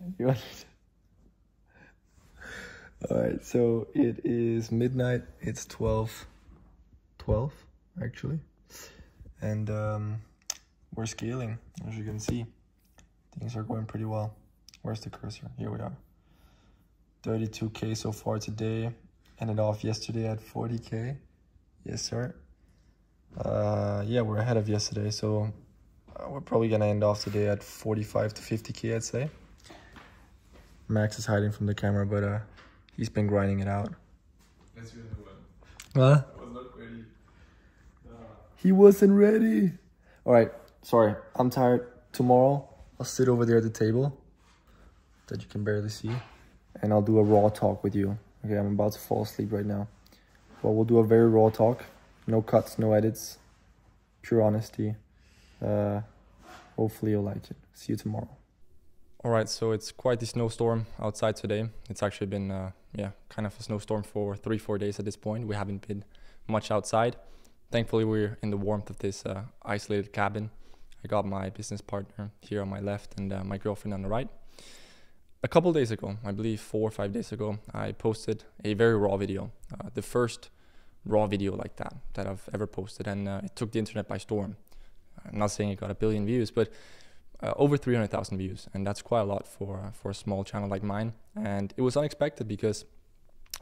You All right, so it is midnight. It's 12 actually, and we're scaling. As you can see, things are going pretty well. Where's the cursor? Here we are. 32K so far today. Ended off yesterday at 40K. Yes, sir. Yeah, we're ahead of yesterday, so we're probably gonna end off today at 45 to 50K, I'd say. Max is hiding from the camera, but he's been grinding it out. That's really well. What? I was not ready. He wasn't ready. All right, sorry, I'm tired. Tomorrow, I'll sit over there at the table that you can barely see, and I'll do a raw talk with you. Okay, I'm about to fall asleep right now. But we'll do a very raw talk. No cuts, no edits. Pure honesty. Hopefully you'll like it. See you tomorrow. All right, so it's quite the snowstorm outside today. It's actually been, kind of a snowstorm for 3-4 days at this point. We haven't been much outside. Thankfully, we're in the warmth of this isolated cabin. I got my business partner here on my left and my girlfriend on the right. A couple days ago, I believe 4 or 5 days ago, I posted a very raw video. The first raw video like that I've ever posted, and it took the internet by storm. I'm not saying it got 1 billion views, but over 300,000 views, and that's quite a lot for a small channel like mine. And it was unexpected because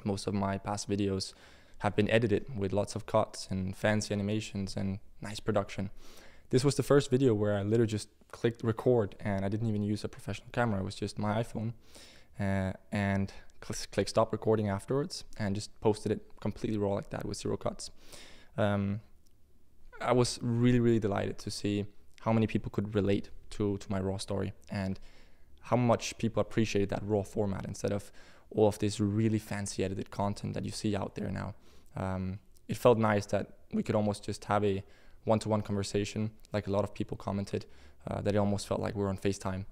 most of my past videos have been edited with lots of cuts and fancy animations and nice production. This was the first video where I literally just clicked record, and I didn't even use a professional camera. It was just my iPhone, and click stop recording afterwards, and just posted it completely raw like that with 0 cuts. I was really delighted to see how many people could relate to my raw story, and how much people appreciated that raw format instead of all of this really fancy edited content that you see out there now. It felt nice that we could almost just have a one-to-one conversation, like a lot of people commented, that it almost felt like we were on FaceTime.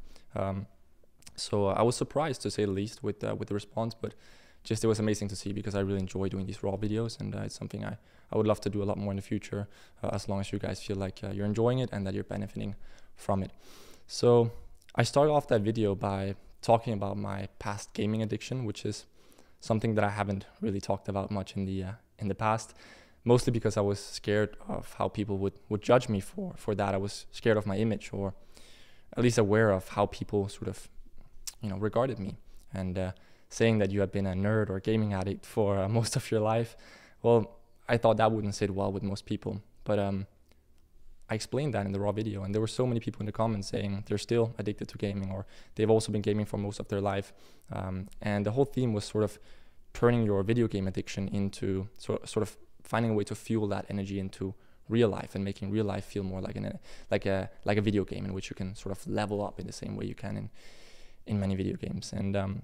So I was surprised, to say the least, with the response, but just it was amazing to see, because I really enjoy doing these raw videos, and it's something I would love to do a lot more in the future, as long as you guys feel like you're enjoying it and that you're benefiting from it. So I started off that video by talking about my past gaming addiction, which is something that I haven't really talked about much in the past, mostly because I was scared of how people would judge me for that. I was scared of my image, or at least aware of how people sort of, regarded me, and saying that you have been a nerd or gaming addict for most of your life. Well, I thought that wouldn't sit well with most people, but I explained that in the raw video, and there were so many people in the comments saying they're still addicted to gaming, or they've also been gaming for most of their life. And the whole theme was sort of turning your video game addiction into sort of finding a way to fuel that energy into real life, and making real life feel more like a video game in which you can sort of level up in the same way you can in many video games. And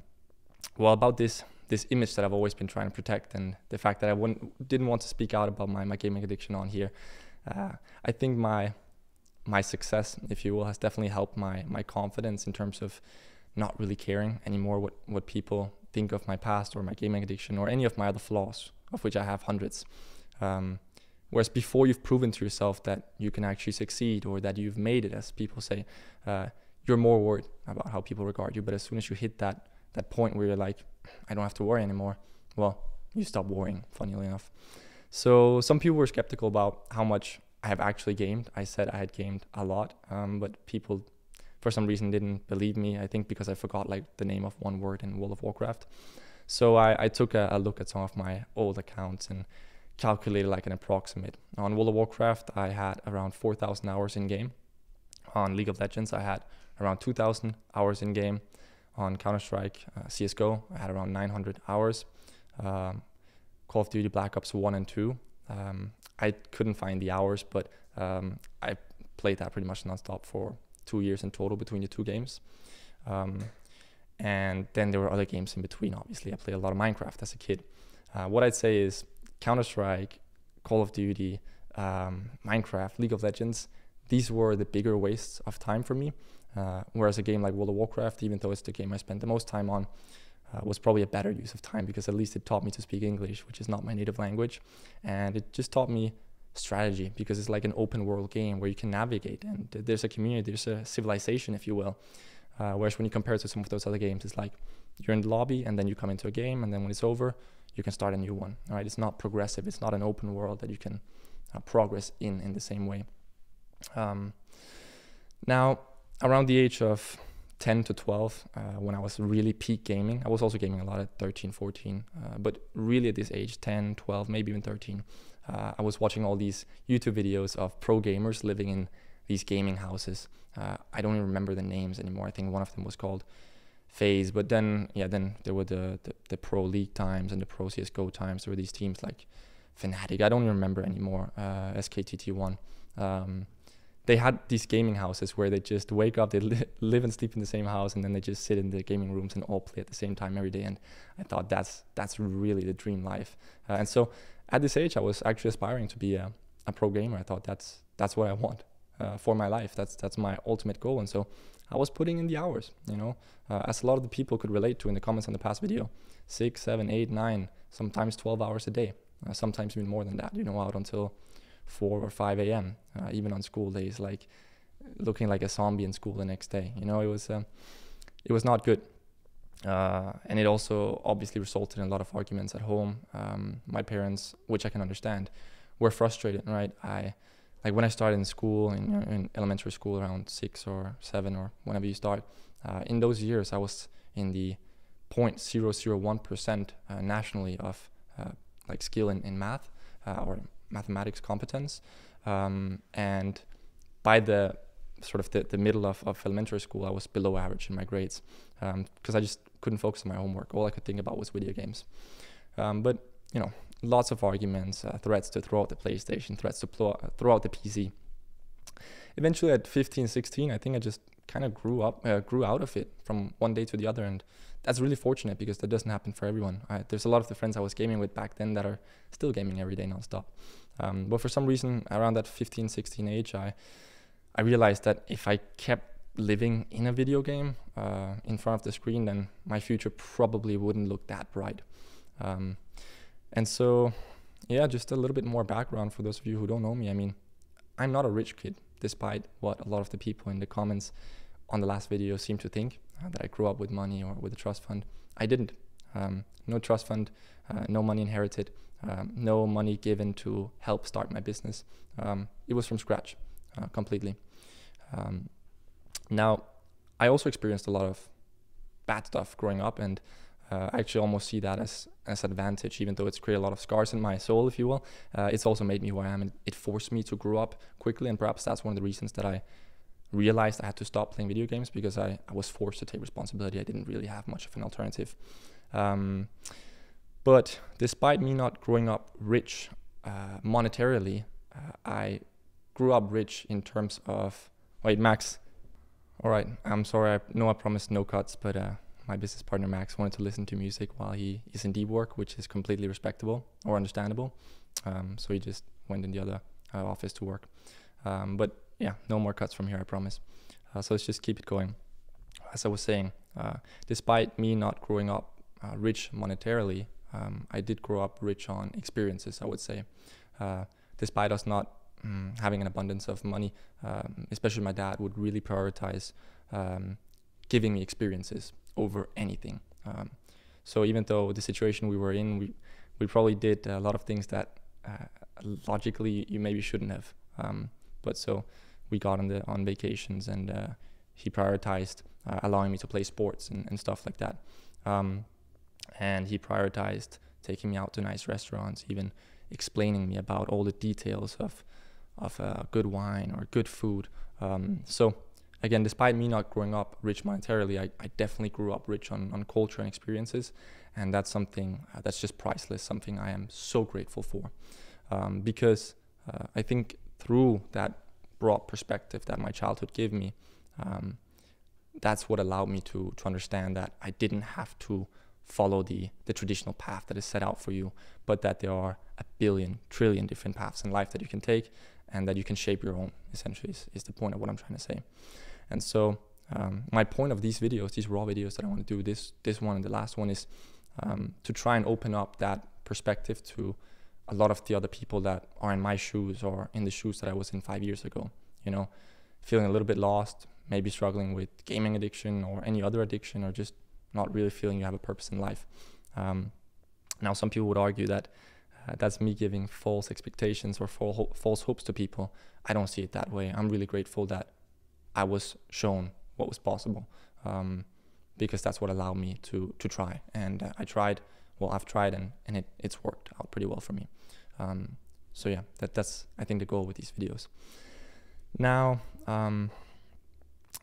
well, about this image that I've always been trying to protect, and the fact that I didn't want to speak out about my gaming addiction on here, I think my success, if you will, has definitely helped my confidence in terms of not really caring anymore what people think of my past or my gaming addiction or any of my other flaws, of which I have hundreds. Whereas before you've proven to yourself that you can actually succeed, or that you've made it, as people say, you're more worried about how people regard you. But as soon as you hit that point where you're like, I don't have to worry anymore, well, you stop worrying, funnily enough. So some people were skeptical about how much I have actually gamed. I said I had gamed a lot, but people for some reason didn't believe me. I think because I forgot like the name of one word in World of Warcraft. So I took a look at some of my old accounts and calculated like an approximate. On World of Warcraft, I had around 4,000 hours in game. On League of Legends, I had around 2,000 hours in game. On Counter-Strike, CSGO, I had around 900 hours. Call of Duty Black Ops 1 and 2, I couldn't find the hours, but I played that pretty much nonstop for 2 years in total between the two games. And then there were other games in between, obviously. I played a lot of Minecraft as a kid. What I'd say is Counter-Strike, Call of Duty, Minecraft, League of Legends, these were the bigger wastes of time for me. Whereas a game like World of Warcraft, even though it's the game I spent the most time on, was probably a better use of time, because at least it taught me to speak English, which is not my native language. And it just taught me strategy, because it's like an open world game where you can navigate, and there's a community, there's a civilization, if you will. Whereas when you compare it to some of those other games, it's like you're in the lobby and then you come into a game, and then when it's over, you can start a new one. All right, it's not progressive. It's not an open world that you can progress in the same way. Now, around the age of 10 to 12, when I was really peak gaming, I was also gaming a lot at 13, 14, but really at this age, 10, 12, maybe even 13, I was watching all these YouTube videos of pro gamers living in these gaming houses. I don't even remember the names anymore. I think one of them was called FaZe, but then there were the pro league times and the pro CSGO times. There were these teams like Fnatic, I don't even remember anymore, SKTT1. They had these gaming houses where they just wake up, they live and sleep in the same house, and then they just sit in the gaming rooms and all play at the same time every day. And I thought that's really the dream life. And so at this age, I was actually aspiring to be a pro gamer. I thought that's what I want for my life. That's my ultimate goal. And so I was putting in the hours, as a lot of the people could relate to in the comments on the past video, 6, 7, 8, 9, sometimes 12 hours a day, sometimes even more than that, out until 4 or 5 a.m. Even on school days, like looking like a zombie in school the next day. It was not good. And it also obviously resulted in a lot of arguments at home. My parents, which I can understand, were frustrated, right? Like when I started in school, in elementary school around 6 or 7 or whenever you start, in those years I was in the 0.001% nationally of like skill in math or mathematics competence. And by the sort of the middle of elementary school, I was below average in my grades because I just couldn't focus on my homework. All I could think about was video games. But lots of arguments, threats to throw out the PlayStation, threats to throw out the PC. Eventually at 15, 16, I think I just kind of grew out of it from one day to the other. And that's really fortunate because that doesn't happen for everyone. There's a lot of the friends I was gaming with back then that are still gaming every day nonstop. But for some reason, around that 15, 16 age, I realized that if I kept living in a video game in front of the screen, then my future probably wouldn't look that bright. And so, just a little bit more background for those of you who don't know me. I mean, I'm not a rich kid, despite what a lot of the people in the comments on the last video seem to think, that I grew up with money or with a trust fund. I didn't. No trust fund, no money inherited, no money given to help start my business. It was from scratch, completely. Now, I also experienced a lot of bad stuff growing up, and I actually almost see that as advantage, even though it's created a lot of scars in my soul, if you will. It's also made me who I am, and it forced me to grow up quickly, and perhaps that's one of the reasons that I realized I had to stop playing video games, because I was forced to take responsibility. I didn't really have much of an alternative. But despite me not growing up rich monetarily, I grew up rich in terms of... Wait, Max. All right, I'm sorry. I know I promised no cuts, but my business partner Max wanted to listen to music while he is in deep work, which is completely respectable or understandable. So he just went in the other office to work. But yeah, no more cuts from here, I promise. So let's just keep it going. As I was saying, despite me not growing up rich monetarily, I did grow up rich on experiences, I would say. Despite us not having an abundance of money, especially my dad would really prioritize giving me experiences over anything. So even though the situation we were in, we probably did a lot of things that logically you maybe shouldn't have. But so we got on vacations, and he prioritized allowing me to play sports and stuff like that. And he prioritized taking me out to nice restaurants, even explaining me about all the details of good wine or good food. So again, despite me not growing up rich monetarily, I definitely grew up rich on culture and experiences. And that's something that's just priceless, something I am so grateful for. Because I think through that broad perspective that my childhood gave me, that's what allowed me to understand that I didn't have to follow the traditional path that is set out for you, but that there are a billion, trillion different paths in life that you can take, and that you can shape your own, essentially, is the point of what I'm trying to say. And so my point of these videos, these raw videos that I want to do, this one and the last one, is to try and open up that perspective to a lot of the other people that are in my shoes or in the shoes that I was in 5 years ago. feeling a little bit lost, maybe struggling with gaming addiction or any other addiction, or just not really feeling you have a purpose in life. Now, some people would argue that that's me giving false expectations or false hopes to people. I don't see it that way. I'm really grateful that I was shown what was possible, because that's what allowed me to try. And I've tried, and it's worked out pretty well for me. So yeah, that's I think the goal with these videos. Now,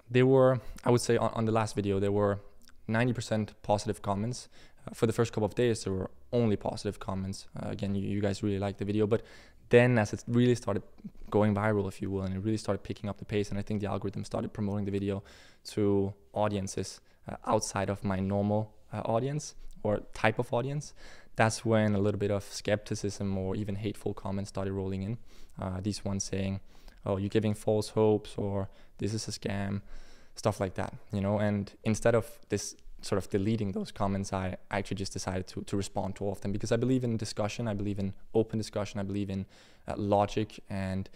there were, I would say on the last video, there were 90% positive comments. For the first couple of days, there were only positive comments. Again, you guys really liked the video, but then as it really started going viral, if you will, and it really started picking up the pace, and I think the algorithm started promoting the video to audiences outside of my normal audience or type of audience, that's when a little bit of skepticism or even hateful comments started rolling in. These ones saying, oh, you're giving false hopes, or this is a scam, stuff like that, you know. And instead of this sort of deleting those comments, I actually just decided to respond to all of them, because I believe in discussion, I believe in open discussion, I believe in logic and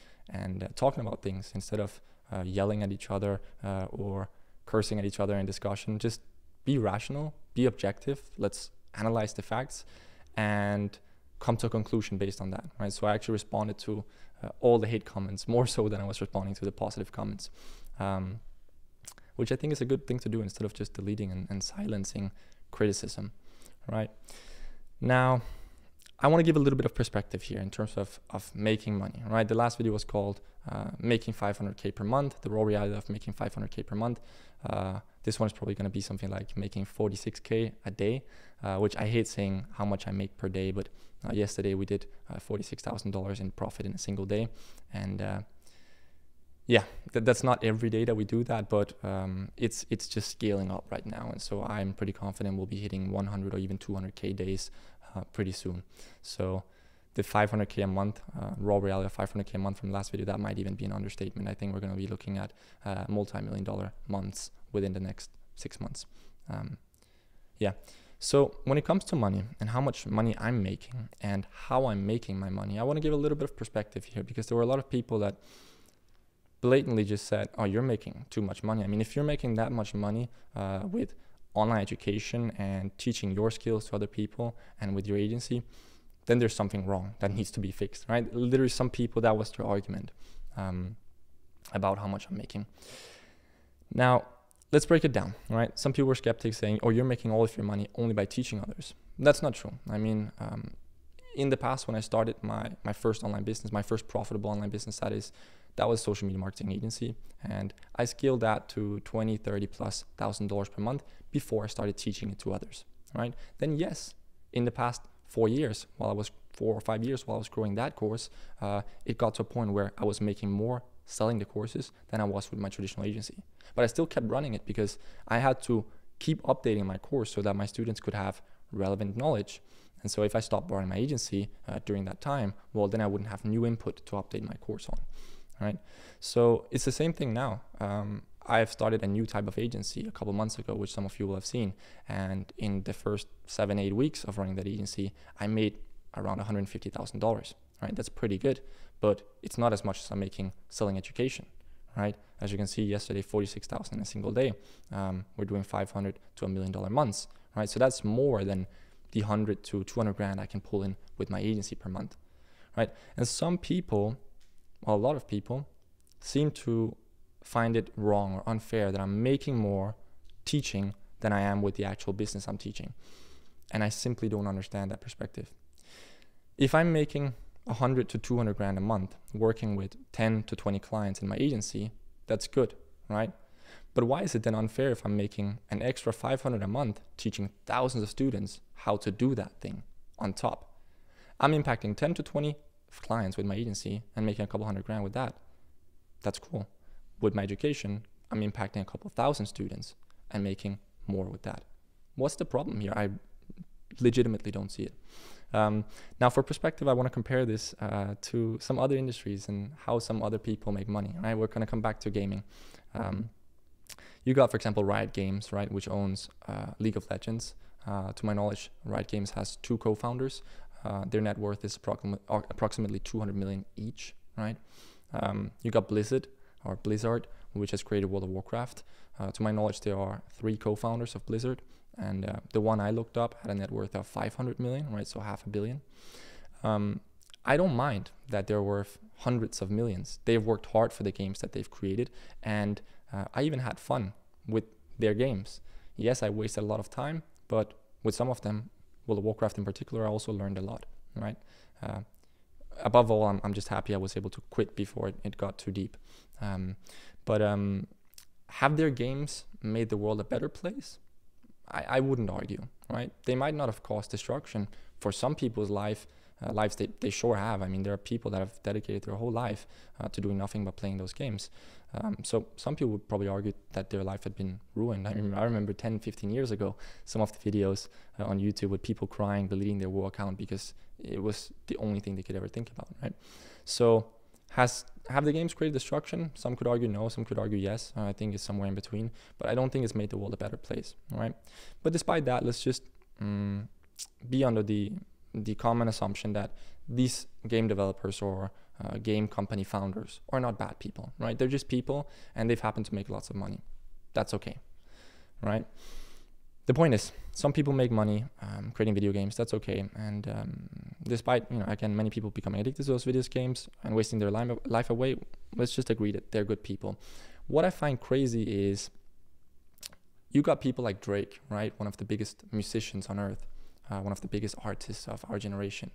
talking about things instead of yelling at each other or cursing at each other in discussion. Just be rational, be objective, let's analyze the facts and come to a conclusion based on that, right? So I actually responded to all the hate comments, more so than I was responding to the positive comments, which I think is a good thing to do instead of just deleting and silencing criticism, right? Now, I want to give a little bit of perspective here in terms of making money, right? The last video was called making 500K per month, the raw reality of making 500K per month. This one is probably going to be something like making 46K a day, which I hate saying how much I make per day, but yesterday we did $46,000 in profit in a single day. And yeah, that's not every day that we do that, but it's just scaling up right now. And so I'm pretty confident we'll be hitting 100 or even 200K days pretty soon. So the 500K a month, raw reality of 500K a month from the last video, that might even be an understatement. I think we're going to be looking at multi-million-dollar months within the next 6 months. Yeah. So when it comes to money and how much money I'm making and how I'm making my money, I want to give a little bit of perspective here, because there were a lot of people that blatantly just said, oh, you're making too much money. I mean, if you're making that much money with online education and teaching your skills to other people and with your agency, then there's something wrong that needs to be fixed, right? Literally, some people, that was their argument about how much I'm making. Now, let's break it down, right? Some people were skeptics saying, oh, you're making all of your money only by teaching others. That's not true. I mean, in the past, when I started my first online business, my first profitable online business, that was a social media marketing agency. And I scaled that to $20,000, $30,000+ per month before I started teaching it to others, right? Then yes, in the past 4 years, 4 or 5 years while I was growing that course, it got to a point where I was making more selling the courses than I was with my traditional agency. But I still kept running it because I had to keep updating my course so that my students could have relevant knowledge. And so if I stopped running my agency during that time, well, then I wouldn't have new input to update my course on, right? So it's the same thing now. I've started a new type of agency a couple months ago, which some of you will have seen. And in the first 7-8 weeks of running that agency, I made around $150,000, right? That's pretty good, but it's not as much as I'm making selling education, right? As you can see yesterday, 46,000 in a single day. We're doing 500 to $1 million months, right? So that's more than the 100 to 200 grand I can pull in with my agency per month, right? And some people, well, a lot of people, seem to find it wrong or unfair that I'm making more teaching than I am with the actual business I'm teaching. And I simply don't understand that perspective. If I'm making 100 to 200 grand a month working with 10 to 20 clients in my agency, that's good, right? But why is it then unfair if I'm making an extra 500 a month teaching thousands of students how to do that thing on top? I'm impacting 10 to 20 clients with my agency and making a couple hundred grand with that. That's cool. With my education, I'm impacting a couple thousand students and making more with that. What's the problem here? I legitimately don't see it. Now, for perspective, I want to compare this to some other industries and how some other people make money, right? We're going to come back to gaming. You got, for example, Riot Games, right, which owns League of Legends. To my knowledge, Riot Games has 2 co-founders. Their net worth is approximately 200 million each, right? You got Blizzard, or Blizzard, which has created World of Warcraft. To my knowledge, there are 3 co-founders of Blizzard, and the one I looked up had a net worth of 500 million, right? So $500 million. I don't mind that they're worth hundreds of millions. They've worked hard for the games that they've created, and I even had fun with their games. Yes, I wasted a lot of time, but with some of them, World of Warcraft in particular, I also learned a lot, right? Above all, I'm just happy I was able to quit before it got too deep. But have their games made the world a better place? I wouldn't argue, right? They might not have caused destruction for some people's lives they sure have. I mean, there are people that have dedicated their whole life to doing nothing but playing those games. So some people would probably argue that their life had been ruined. I remember 10, 15 years ago, some of the videos on YouTube with people crying, deleting their War account because it was the only thing they could ever think about, right? So have the games created destruction? Some could argue no, some could argue yes. I think it's somewhere in between, but I don't think it's made the world a better place, right? But despite that, let's just be under the common assumption that these game developers or game company founders are not bad people, right? They're just people, and they've happened to make lots of money. That's okay, right? The point is, some people make money creating video games. That's okay. And despite, again, many people becoming addicted to those video games and wasting their life away, let's just agree that they're good people. What I find crazy is you got people like Drake, right? One of the biggest musicians on earth. One of the biggest artists of our generation.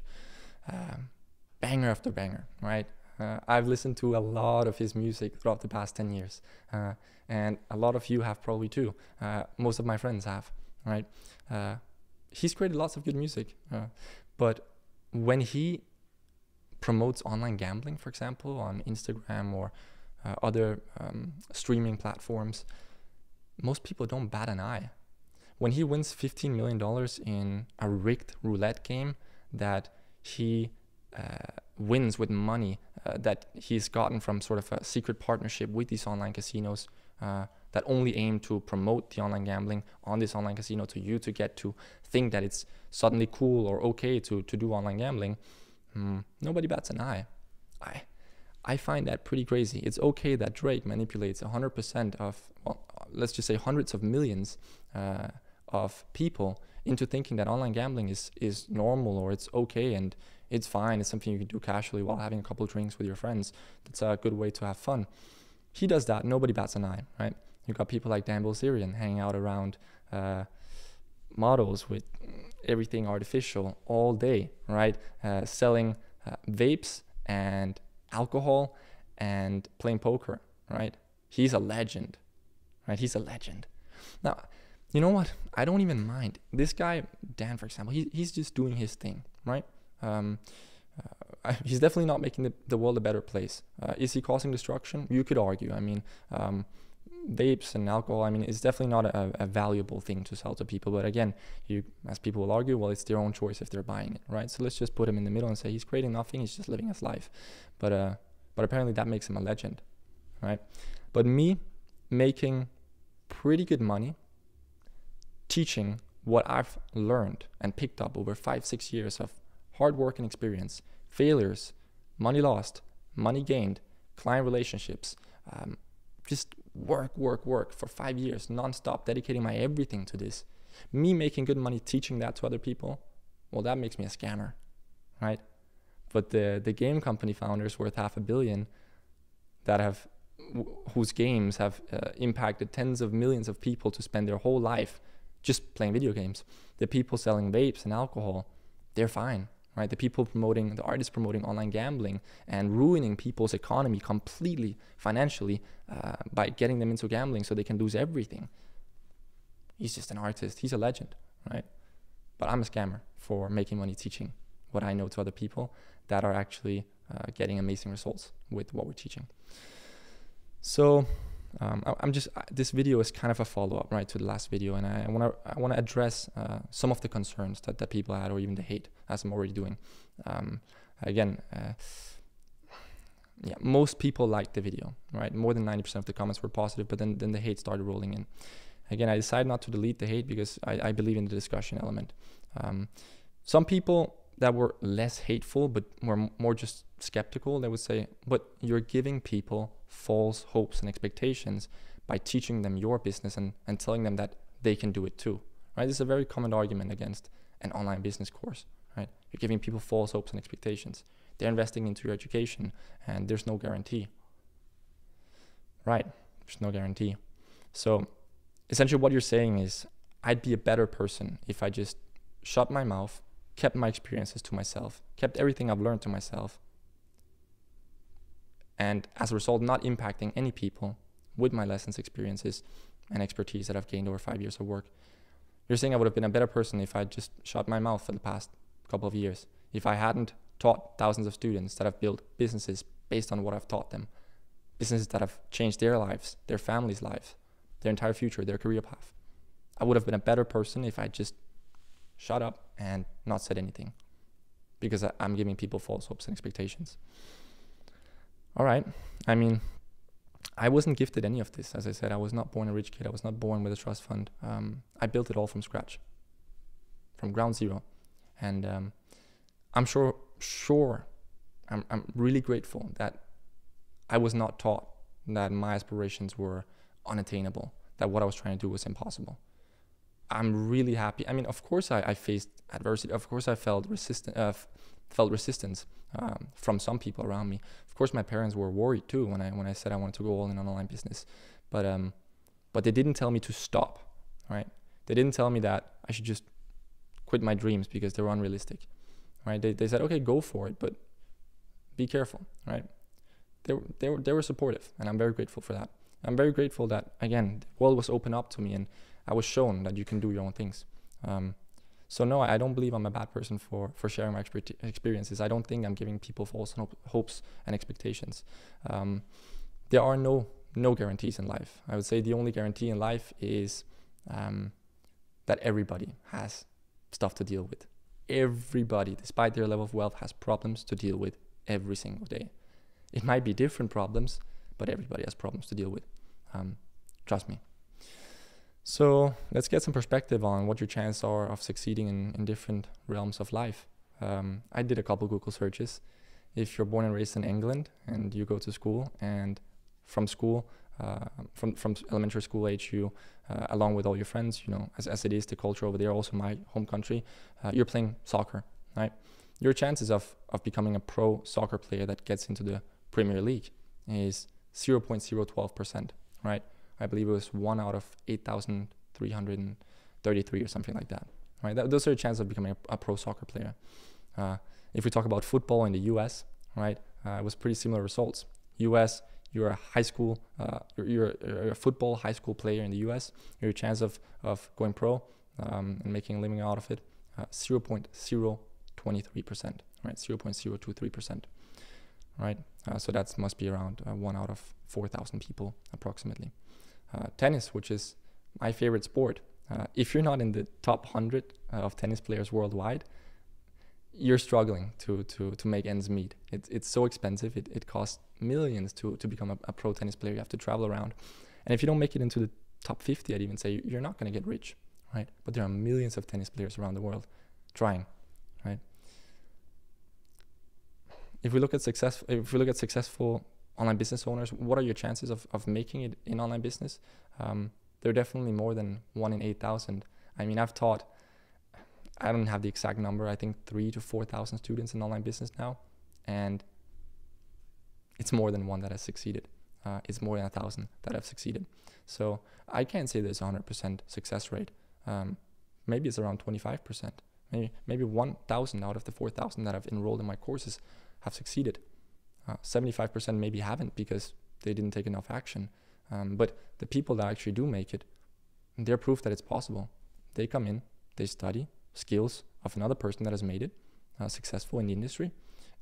Banger after banger, right? I've listened to a lot of his music throughout the past 10 years. And a lot of you have probably too. Most of my friends have, right? He's created lots of good music. But when he promotes online gambling, for example, on Instagram or other streaming platforms, most people don't bat an eye. When he wins $15 million in a rigged roulette game that he wins with money that he's gotten from sort of a secret partnership with these online casinos that only aim to promote the online gambling on this online casino to you to get to think that it's suddenly cool or okay to do online gambling, nobody bats an eye. I find that pretty crazy. It's okay that Drake manipulates 100% of, well, let's just say hundreds of millions of people into thinking that online gambling is normal or it's okay and it's fine. It's something you can do casually while having a couple of drinks with your friends. That's a good way to have fun. He does that. Nobody bats an eye, right? You got people like Dan Bilzerian hanging out around models with everything artificial all day, right? Selling vapes and alcohol and playing poker, right? He's a legend, right? He's a legend. Now, you know what? I don't even mind. This guy, Dan, for example, he's just doing his thing, right? He's definitely not making the world a better place. Is he causing destruction? You could argue. I mean, vapes and alcohol, I mean, it's definitely not a valuable thing to sell to people. But again, as people will argue, well, it's their own choice if they're buying it, right? So let's just put him in the middle and say he's creating nothing. He's just living his life. But apparently that makes him a legend, right? But me making pretty good money teaching what I've learned and picked up over 5-6 years of hard work and experience, failures, money lost, money gained, client relationships, just work for 5 years, nonstop, dedicating my everything to this. Me making good money teaching that to other people, well, that makes me a scammer, right? But the game company founders worth $500 million whose games have impacted tens of millions of people to spend their whole life just playing video games. The people selling vapes and alcohol, they're fine, right? The artists promoting online gambling and ruining people's economy completely financially by getting them into gambling so they can lose everything. He's just an artist. He's a legend, right? But I'm a scammer for making money teaching what I know to other people that are actually getting amazing results with what we're teaching. So this video is kind of a follow-up, right, to the last video, and I want to address some of the concerns that people had, or even the hate, as I'm already doing. Most people liked the video, right? More than 90% of the comments were positive, but then the hate started rolling in. Again, I decided not to delete the hate because I believe in the discussion element. Some people that were less hateful, but were more just skeptical. They would say, but you're giving people false hopes and expectations by teaching them your business and telling them that they can do it too, right? This is a very common argument against an online business course, right? You're giving people false hopes and expectations. They're investing into your education and there's no guarantee, right? There's no guarantee. So essentially what you're saying is, I'd be a better person if I just shut my mouth, kept my experiences to myself, kept everything I've learned to myself, and as a result, not impacting any people with my lessons, experiences, and expertise that I've gained over 5 years of work. You're saying I would have been a better person if I just shut my mouth for the past couple of years, if I hadn't taught thousands of students that have built businesses based on what I've taught them, businesses that have changed their lives, their families' lives, their entire future, their career path. I would have been a better person if I just shut up and not said anything, because I'm giving people false hopes and expectations. All right. I mean, I wasn't gifted any of this. As I said, I was not born a rich kid. I was not born with a trust fund. I built it all from scratch, from ground zero. And I'm really grateful that I was not taught that my aspirations were unattainable, that what I was trying to do was impossible. I'm really happy. I mean, of course I faced adversity. Of course I felt resistance from some people around me. Of course my parents were worried too when I said I wanted to go all in on online business. But they didn't tell me to stop, right? They didn't tell me that I should just quit my dreams because they were unrealistic, right? They said, okay, go for it, but be careful, right? They were supportive, and I'm very grateful for that. I'm very grateful that, again, the world was open up to me and I was shown that you can do your own things. So no, I don't believe I'm a bad person for sharing my experiences. I don't think I'm giving people false hopes and expectations. There are no guarantees in life. I would say the only guarantee in life is that everybody has stuff to deal with. Everybody, despite their level of wealth, has problems to deal with every single day. It might be different problems, but everybody has problems to deal with. Trust me. So let's get some perspective on what your chances are of succeeding in different realms of life. I did a couple Google searches. If you're born and raised in England and you go to school, and from school, from elementary school age, you, along with all your friends, you know, as it is the culture over there, also my home country, you're playing soccer, right? Your chances of becoming a pro soccer player that gets into the Premier League is 0.012%, right? I believe it was 1 out of 8,333 or something like that, right? Those are the chances of becoming a pro soccer player. If we talk about football in the US, right, it was pretty similar results. US, you're a high school, you're a football high school player in the US, your chance of going pro and making a living out of it, 0.023%, right? 0.023%, right? So that must be around 1 out of 4,000 people approximately. Tennis, which is my favorite sport. If you're not in the top 100 of tennis players worldwide, you're struggling to make ends meet. It's so expensive. It costs millions to become a pro tennis player. You have to travel around. And if you don't make it into the top 50, I'd even say you're not going to get rich, right? But there are millions of tennis players around the world trying, right? If we look at successful online business owners, what are your chances of making it in online business? They're definitely more than 1 in 8,000. I mean, I've taught, I don't have the exact number, I think 3,000 to 4,000 students in online business now, and it's more than one that has succeeded. It's more than 1,000 that have succeeded. So I can't say there's a 100% success rate. Maybe it's around 25%. Maybe 1,000 out of the 4,000 that have enrolled in my courses have succeeded. 75% maybe haven't because they didn't take enough action. But the people that actually do make it, they're proof that it's possible. They come in, they study skills of another person that has made it successful in the industry,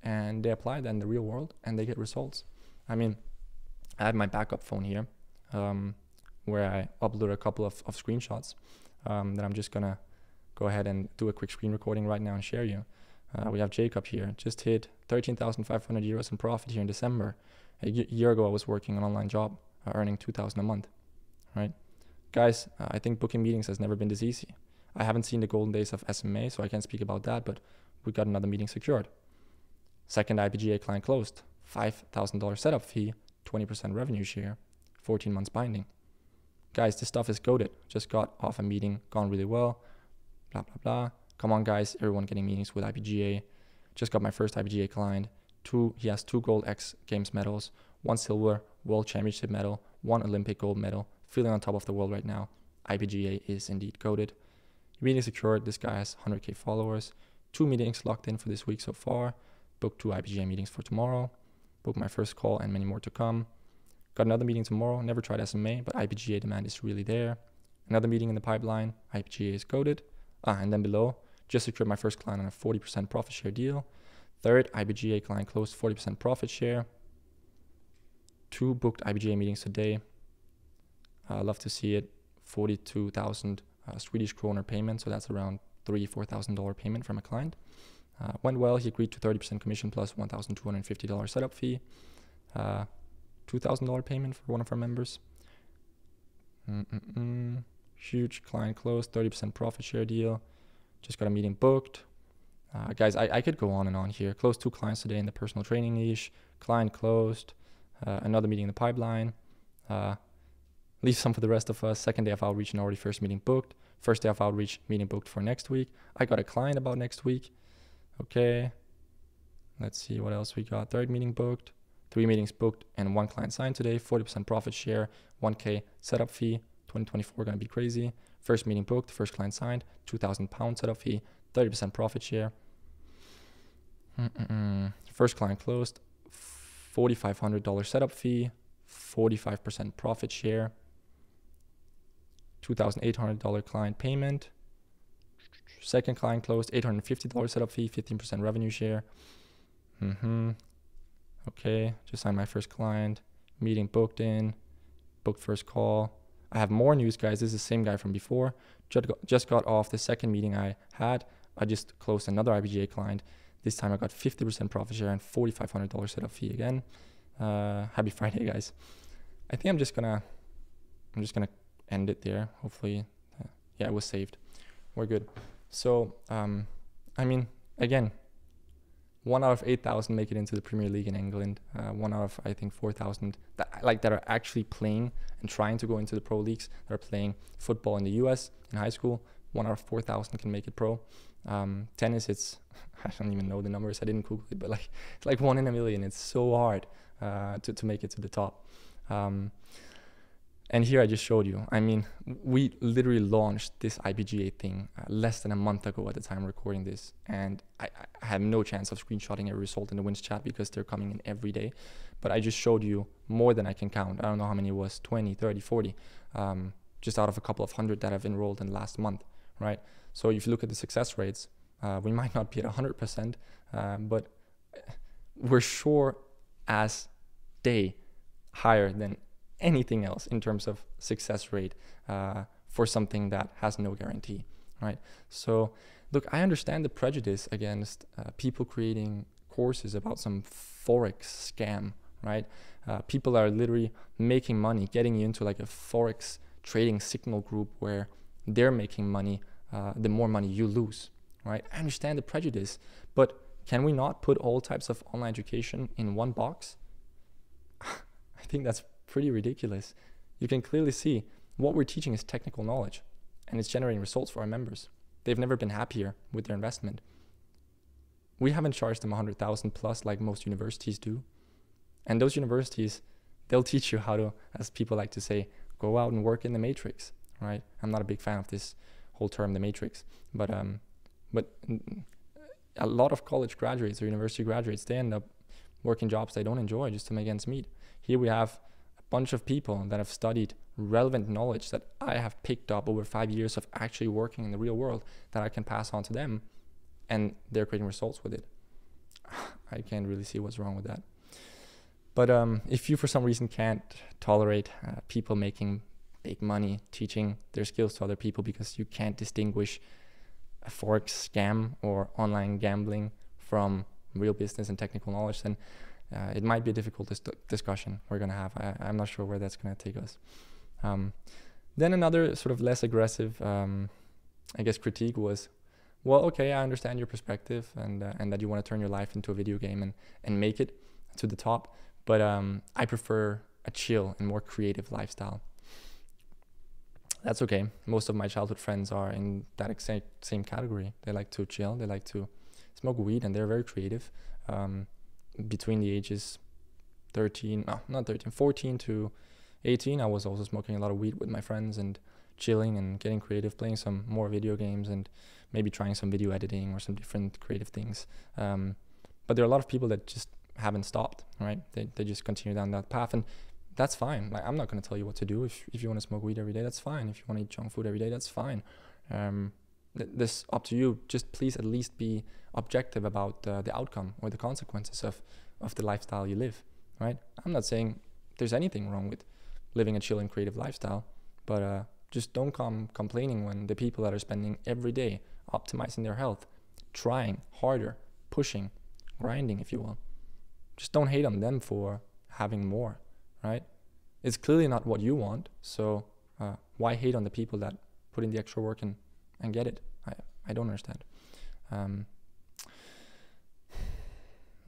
and they apply that in the real world and they get results. I mean, I have my backup phone here where I upload a couple of screenshots that I'm just gonna go ahead and do a quick screen recording right now and share you. We have Jacob here, just hit 13,500 euros in profit here in December. A year ago, I was working an online job, earning 2,000 a month, right? Guys, I think booking meetings has never been this easy. I haven't seen the golden days of SMA, so I can't speak about that, but we got another meeting secured. Second IBGA client closed, $5,000 setup fee, 20% revenue share, 14 months binding. Guys, this stuff is goated. Just got off a meeting, gone really well, blah, blah, blah. Come on, guys, everyone getting meetings with IBGA. Just got my first IBGA client. He has 2 gold X Games medals, 1 silver World Championship medal, 1 Olympic gold medal, feeling on top of the world right now. IBGA is indeed goated. Meeting secured. This guy has 100K followers. 2 meetings locked in for this week so far. Booked 2 IBGA meetings for tomorrow. Booked my first call and many more to come. Got another meeting tomorrow. Never tried SMA, but IBGA demand is really there. Another meeting in the pipeline. IBGA is goated. And then below, just secured my first client on a 40% profit share deal. Third IBGA client closed, 40% profit share. 2 booked IBGA meetings today. Love to see it. 42,000 Swedish kroner payment, so that's around $3,000-4,000 payment from a client. Went well. He agreed to 30% commission plus $1,250 setup fee. $2,000 payment for one of our members. Huge client closed, 30% profit share deal. Just got a meeting booked. Guys, I could go on and on here. Closed 2 clients today in the personal training niche. Client closed. Another meeting in the pipeline. Leave some for the rest of us. Second day of outreach and already first meeting booked. First day of outreach, meeting booked for next week. I got a client about next week. Okay. Let's see what else we got. Third meeting booked. 3 meetings booked and 1 client signed today. 40% profit share. 1K setup fee. 2024 gonna be crazy. First meeting booked. First client signed. £2,000 setup fee. 30% profit share. First client closed. $4,500 setup fee. 45% profit share. $2,800 client payment. Second client closed, $850 setup fee, 15% revenue share. Okay, just signed my first client. Meeting booked in. Booked first call. I have more news, guys. This is the same guy from before. Just got off the second meeting I had. I just closed another IBGA client. This time I got 50% profit share and $4,500 setup fee again. Happy Friday, guys. I think I'm just gonna end it there. Hopefully, yeah, it was saved. We're good. So, I mean, again, 1 out of 8,000 make it into the Premier League in England. 1 out of, I think, 4,000 that are actually playing and trying to go into the pro leagues. That are playing football in the US in high school. 1 out of 4,000 can make it pro. Tennis, I don't even know the numbers. I didn't Google it, but it's like 1 in a million. It's so hard to make it to the top. And here I just showed you. I mean, we literally launched this IBGA thing less than a month ago at the time recording this. And I have no chance of screenshotting every result in the wins chat because they're coming in every day. But I just showed you more than I can count. I don't know how many it was, 20, 30, 40, just out of a couple of hundred that have enrolled in the last month, right? So if you look at the success rates, we might not be at 100%, but we're sure as day higher than anything else in terms of success rate for something that has no guarantee, right? So look, I understand the prejudice against people creating courses about some Forex scam, right? People are literally making money, getting you into like a Forex trading signal group where they're making money the more money you lose, right? I understand the prejudice, but can we not put all types of online education in one box? I think that's pretty ridiculous. You can clearly see what we're teaching is technical knowledge and it's generating results for our members. They've never been happier with their investment. We haven't charged them 100,000 plus like most universities do. And those universities, they'll teach you how to, as people like to say, go out and work in the matrix, right? I'm not a big fan of this whole term, the matrix, but a lot of college graduates or university graduates, they end up working jobs they don't enjoy just to make ends meet. Here we have a bunch of people that have studied relevant knowledge that I have picked up over 5 years of actually working in the real world that I can pass on to them, and they're creating results with it. I can't really see what's wrong with that. But if you for some reason can't tolerate people making big money teaching their skills to other people because you can't distinguish a Forex scam or online gambling from real business and technical knowledge, then it might be a difficult discussion we're going to have. I'm not sure where that's going to take us. Then another sort of less aggressive I guess, critique was, well, okay, I understand your perspective and that you want to turn your life into a video game and make it to the top, but I prefer a chill and more creative lifestyle. That's okay. Most of my childhood friends are in that exact same category. They like to chill, they like to smoke weed, and they're very creative. Between the ages 14 to 18, I was also smoking a lot of weed with my friends and chilling and getting creative, playing some more video games and maybe trying some video editing or some different creative things. But there are a lot of people that just haven't stopped, right? They just continue down that path, and that's fine. Like, I'm not going to tell you what to do. If you want to smoke weed every day, that's fine. If you want to eat junk food every day, that's fine. This up to you. Just please at least be objective about the outcome or the consequences of the lifestyle you live, right? I'm not saying there's anything wrong with living a chill and creative lifestyle, but just don't come complaining when the people that are spending every day optimizing their health, trying harder, pushing, grinding, if you will. Just don't hate on them for having more, right? It's clearly not what you want, so why hate on the people that put in the extra work and get it? I don't understand.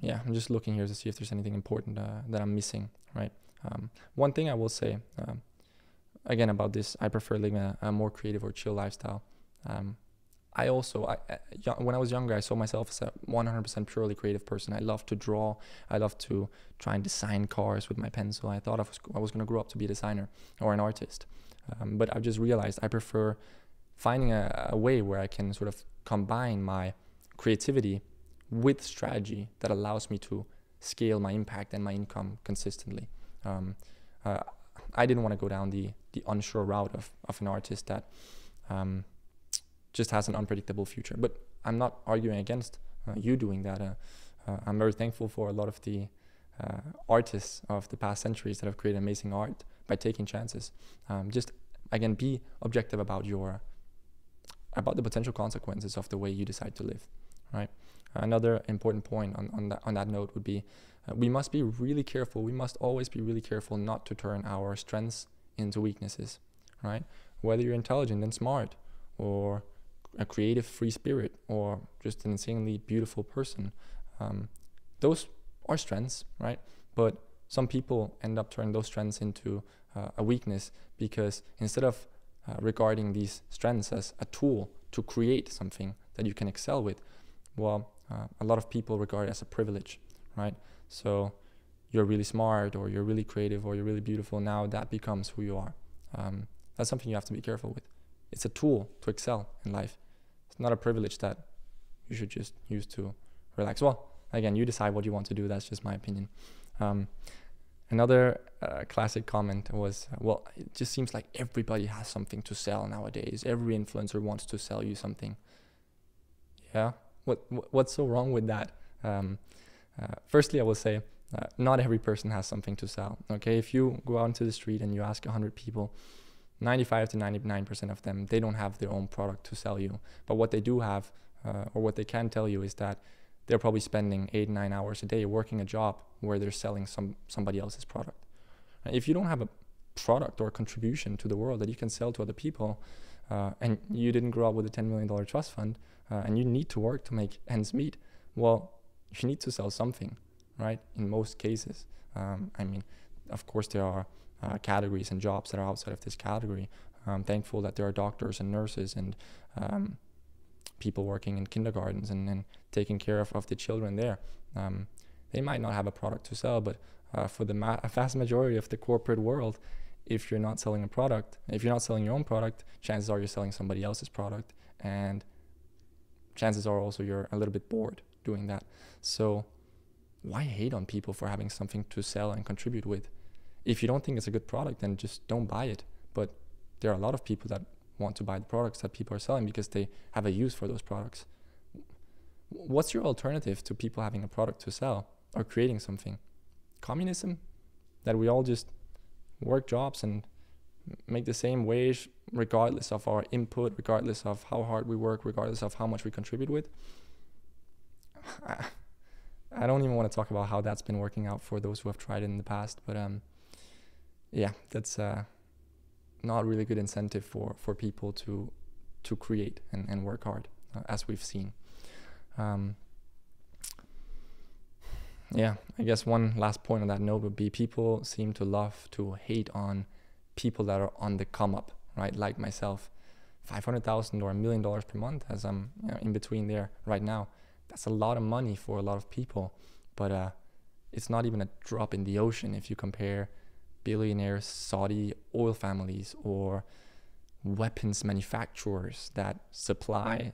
Yeah, I'm just looking here to see if there's anything important that I'm missing, right? One thing I will say, again, about this, I prefer living a more creative or chill lifestyle. When I was younger, I saw myself as a 100% purely creative person. I loved to draw. I loved to try and design cars with my pencil. I thought I was going to grow up to be a designer or an artist. But I've just realized I prefer finding a way where I can sort of combine my creativity with strategy that allows me to scale my impact and my income consistently. I didn't want to go down the unsure route of an artist that just has an unpredictable future. But I'm not arguing against you doing that. I'm very thankful for a lot of the artists of the past centuries that have created amazing art by taking chances. Just, again, be objective about the potential consequences of the way you decide to live, right? Another important point on that note would be we must be really careful. We must always be really careful not to turn our strengths into weaknesses, right? Whether you're intelligent and smart, or a creative free spirit, or just an insanely beautiful person, those are strengths, right? But some people end up turning those strengths into a weakness, because instead of regarding these strengths as a tool to create something that you can excel with, well, a lot of people regard it as a privilege, right? So you're really smart, or you're really creative, or you're really beautiful. Now that becomes who you are. That's something you have to be careful with. It's a tool to excel in life. It's not a privilege that you should just use to relax. Well, again, you decide what you want to do. That's just my opinion. Another classic comment was, well, it just seems like everybody has something to sell nowadays. Every influencer wants to sell you something. Yeah, what's so wrong with that? Firstly, I will say, not every person has something to sell. Okay, if you go out into the street and you ask 100 people, 95 to 99% of them, they don't have their own product to sell you. But what they do have, or what they can tell you, is that they're probably spending 8-9 hours a day working a job where they're selling somebody else's product. If you don't have a product or a contribution to the world that you can sell to other people, and you didn't grow up with a $10 million trust fund, and you need to work to make ends meet, well, you need to sell something, right? In most cases. I mean, of course, there are categories and jobs that are outside of this category. I'm thankful that there are doctors and nurses and people working in kindergartens and taking care of the children there. They might not have a product to sell, but for the vast majority of the corporate world, if you're not selling a product, if you're not selling your own product, chances are you're selling somebody else's product, and chances are also you're a little bit bored doing that. So why hate on people for having something to sell and contribute with? If you don't think it's a good product, then just don't buy it. But there are a lot of people that want to buy the products that people are selling because they have a use for those products. What's your alternative to people having a product to sell or creating something? Communism? That we all just work jobs and make the same wage regardless of our input, regardless of how hard we work, regardless of how much we contribute with? I don't even want to talk about how that's been working out for those who have tried it in the past, but yeah, that's not really good incentive for people to to create and work hard, as we've seen. Yeah, I guess one last point on that note would be people seem to love to hate on people that are on the come up, right? Like myself, 500,000 or $1 million per month, as I'm in between there right now. That's a lot of money for a lot of people, but it's not even a drop in the ocean if you compare billionaires, Saudi oil families, or weapons manufacturers that supply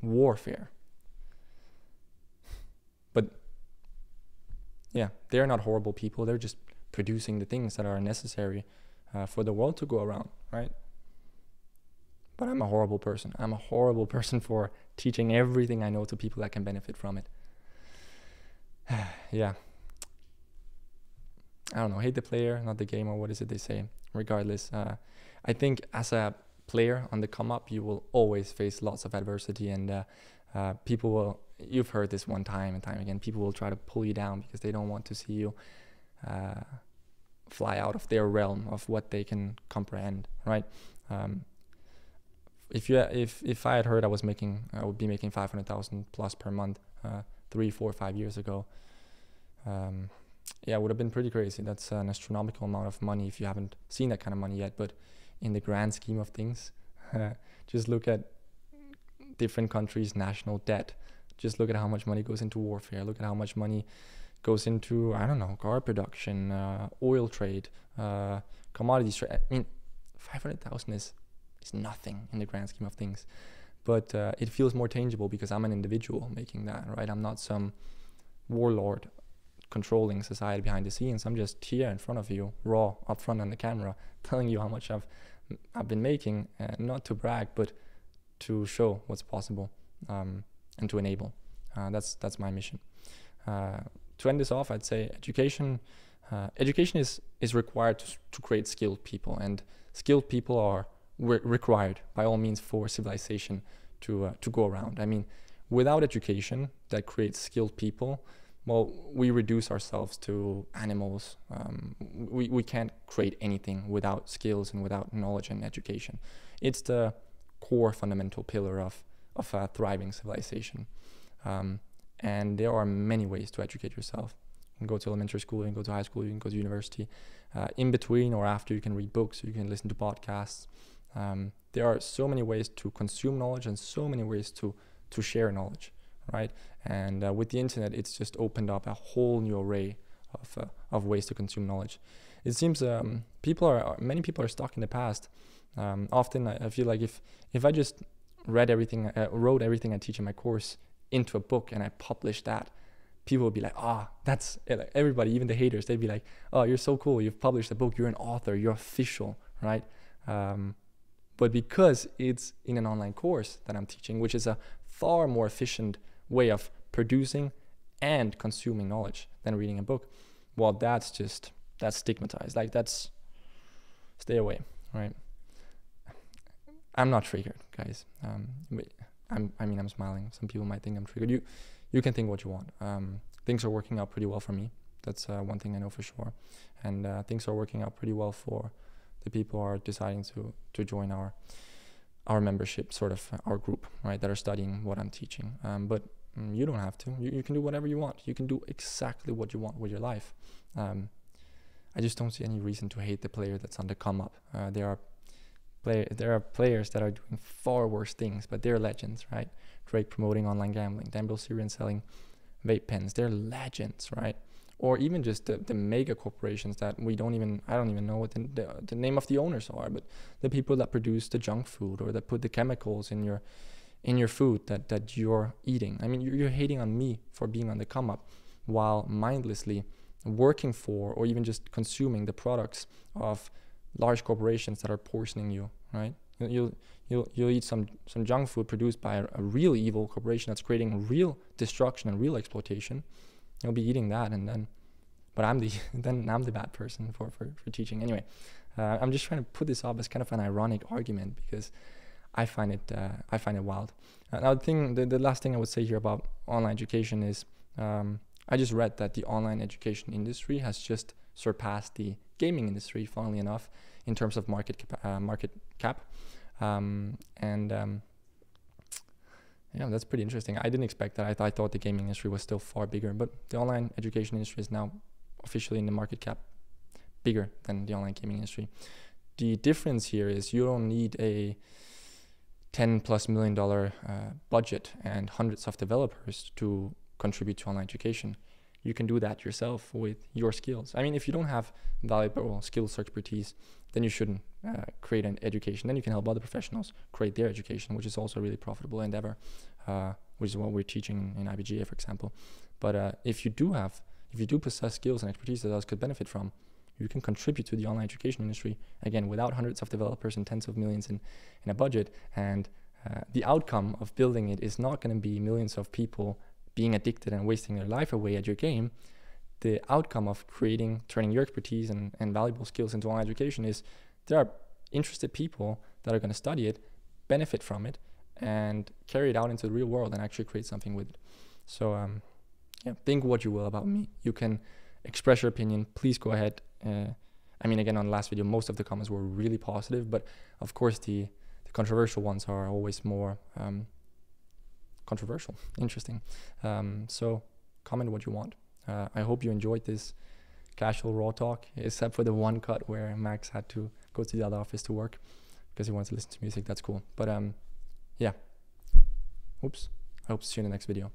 warfare. But yeah, they're not horrible people. They're just producing the things that are necessary for the world to go around, right? But I'm a horrible person. I'm a horrible person for teaching everything I know to people that can benefit from it. Yeah. I don't know, hate the player, not the game, or what is it they say? Regardless, I think as a player on the come up, you will always face lots of adversity, and people will, you've heard this one time and time again, people will try to pull you down because they don't want to see you fly out of their realm of what they can comprehend, right? If I had heard I would be making 500,000 plus per month 3, 4, 5 years ago, yeah, it would have been pretty crazy. That's an astronomical amount of money if you haven't seen that kind of money yet. But in the grand scheme of things, just look at different countries' national debt. Just look at how much money goes into warfare. Look at how much money goes into, I don't know, car production, oil trade, commodities trade. I mean, 500,000 is nothing in the grand scheme of things. But it feels more tangible because I'm an individual making that, right? I'm not some warlord controlling society behind the scenes. I'm just here in front of you, raw, up front on the camera, telling you how much I've been making, not to brag, but to show what's possible, and to enable. That's my mission. To end this off, I'd say education is required to create skilled people, and skilled people are required by all means for civilization to go around. I mean, without education that creates skilled people, well, we reduce ourselves to animals. We can't create anything without skills and without knowledge and education. It's the core fundamental pillar of a thriving civilization. And there are many ways to educate yourself. You can go to elementary school, you can go to high school, you can go to university. In between or after, you can read books, you can listen to podcasts. There are so many ways to consume knowledge and so many ways to share knowledge, right? And with the internet, it's just opened up a whole new array of ways to consume knowledge. It seems many people are stuck in the past. Often I feel like if I just wrote everything I teach in my course into a book and I published that, people would be like, that's it. Like everybody, even the haters, they'd be like, oh, you're so cool, you've published a book, you're an author, you're official, right? But because it's in an online course that I'm teaching, which is a far more efficient way of producing and consuming knowledge than reading a book, well, that's stigmatized. Like, that's, stay away, right? I'm not triggered, guys. I'm smiling. Some people might think I'm triggered. You can think what you want. Things are working out pretty well for me. That's one thing I know for sure. And things are working out pretty well for the people who are deciding to join our membership, sort of our group, right, that are studying what I'm teaching. But you don't have to. You can do whatever you want. You can do exactly what you want with your life. I just don't see any reason to hate the player that's on the come up. There are players that are doing far worse things, but they're legends, right? Drake promoting online gambling, Dan Bilzerian selling vape pens. They're legends, right? Or even just the mega corporations that I don't even know what the name of the owners are, but the people that produce the junk food or that put the chemicals in your food that you're eating. I mean, you're hating on me for being on the come up while mindlessly working for or even just consuming the products of large corporations that are poisoning you, right? You'll eat some junk food produced by a real evil corporation that's creating real destruction and real exploitation. You'll be eating that, but I'm the bad person for teaching. Anyway, I'm just trying to put this up as kind of an ironic argument because I find it wild. Now the last thing I would say here about online education is I just read that the online education industry has just surpassed the gaming industry, funnily enough, in terms of market cap. Yeah, that's pretty interesting. I didn't expect that. I thought the gaming industry was still far bigger, but the online education industry is now officially in the market cap bigger than the online gaming industry. The difference here is you don't need a $10+ million budget and hundreds of developers to contribute to online education. You can do that yourself with your skills. I mean, if you don't have valuable skills or expertise, then you shouldn't create an education. Then you can help other professionals create their education, which is also a really profitable endeavor, which is what we're teaching in IBGA, for example. But if you do possess skills and expertise that others could benefit from, you can contribute to the online education industry, again, without hundreds of developers and tens of millions in a budget. And the outcome of building it is not going to be millions of people being addicted and wasting their life away at your game. The outcome of turning your expertise and valuable skills into online education is there are interested people that are going to study it, benefit from it, and carry it out into the real world and actually create something with it. So yeah, think what you will about me. You can express your opinion. Please go ahead. I mean, again, on the last video, most of the comments were really positive, but of course the controversial ones are always more controversial, interesting. So comment what you want. I hope you enjoyed this casual raw talk, except for the one cut where Max had to go to the other office to work because he wants to listen to music. That's cool. But yeah, oops. I hope to see you in the next video.